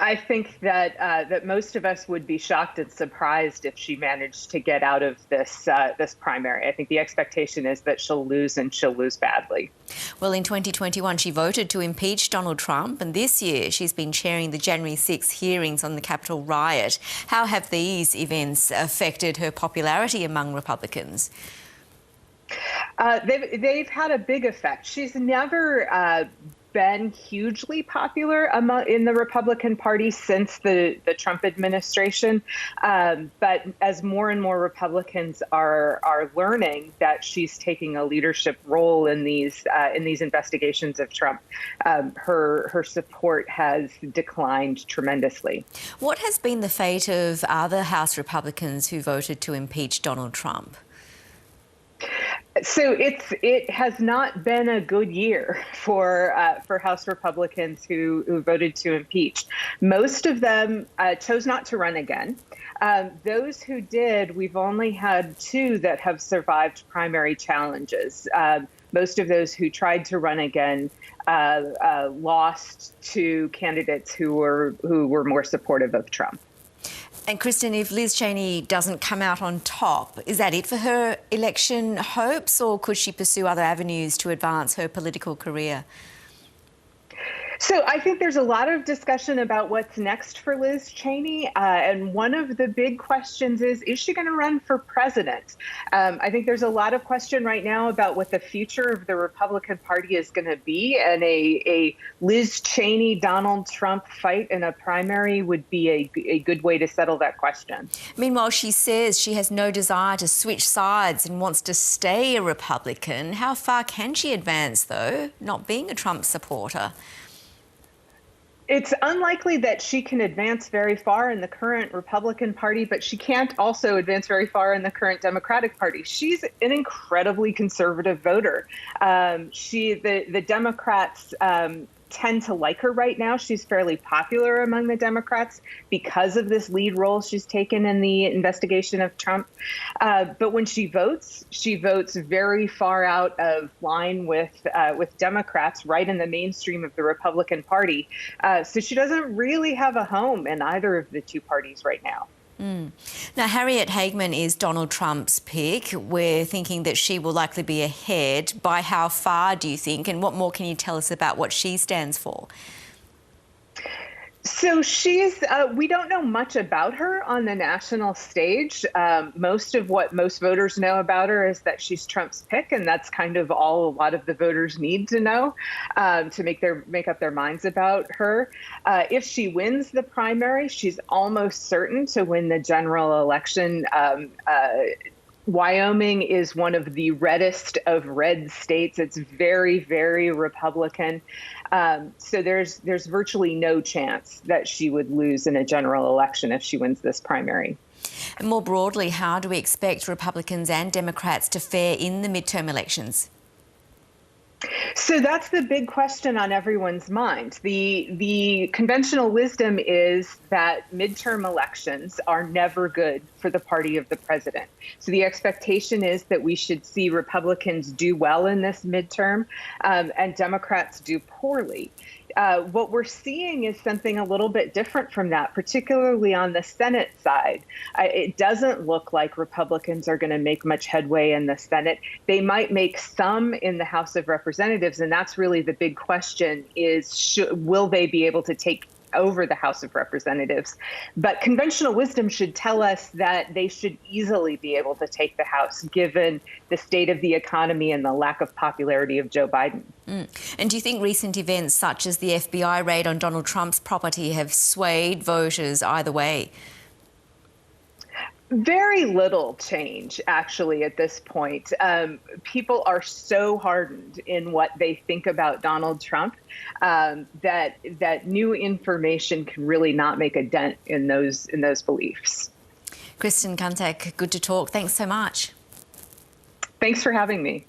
I think that most of us would be shocked and surprised if she managed to get out of this primary. I think the expectation is that she'll lose, and she'll lose badly. Well, in 2021, she voted to impeach Donald Trump, and this year she's been chairing the January 6 hearings on the Capitol riot. How have these events affected her popularity among Republicans? They've had a big effect. She's never been hugely popular in the Republican Party since the Trump administration. But as more and more Republicans are learning that she's taking a leadership role in these investigations of Trump, her support has declined tremendously. What has been the fate of other House Republicans who voted to impeach Donald Trump? So it has not been a good year for House Republicans who voted to impeach. Most of them chose not to run again. Those who did, we've only had 2 that have survived primary challenges. Most of those who tried to run again lost to candidates who were more supportive of Trump. And Kristin, if Liz Cheney doesn't come out on top, is that it for her election hopes, or could she pursue other avenues to advance her political career? So I think there's a lot of discussion about what's next for Liz Cheney. And one of the big questions is she going to run for president? I think there's a lot of question right now about what the future of the Republican Party is going to be. And a Liz Cheney, Donald Trump fight in a primary would be a good way to settle that question. Meanwhile, she says she has no desire to switch sides and wants to stay a Republican. How far can she advance, though, not being a Trump supporter? It's unlikely that she can advance very far in the current Republican Party, but she can't also advance very far in the current Democratic Party. She's an incredibly conservative voter. The Democrats tend to like her right now. She's fairly popular among the Democrats because of this lead role she's taken in the investigation of Trump. But when she votes very far out of line with Democrats, right in the mainstream of the Republican Party. So she doesn't really have a home in either of the 2 parties right now. Now, Harriet Hageman is Donald Trump's pick. We're thinking that she will likely be ahead. By how far, do you think? And what more can you tell us about what she stands for? So we don't know much about her on the national stage. Most of what most voters know about her is that she's Trump's pick, and that's kind of all a lot of the voters need to know to make up their minds about her. If she wins the primary, she's almost certain to win the general election. Wyoming is one of the reddest of red states. It's very, very Republican. So there's virtually no chance that she would lose in a general election if she wins this primary. And more broadly, how do we expect Republicans and Democrats to fare in the midterm elections? So that's the big question on everyone's mind. The conventional wisdom is that midterm elections are never good for the party of the president. So the expectation is that we should see Republicans do well in this midterm and Democrats do poorly. What we're seeing is something a little bit different from that, particularly on the Senate side. It doesn't look like Republicans are going to make much headway in the Senate. They might make some in the House of Representatives, and that's really the big question is, will they be able to take over the House of Representatives? But conventional wisdom should tell us that they should easily be able to take the House, given the state of the economy and the lack of popularity of Joe Biden. And do you think recent events such as the FBI raid on Donald Trump's property have swayed voters either way? Very little change, actually, at this point. People are so hardened in what they think about Donald Trump that new information can really not make a dent in those beliefs. Kristin Kanthak, good to talk. Thanks so much. Thanks for having me.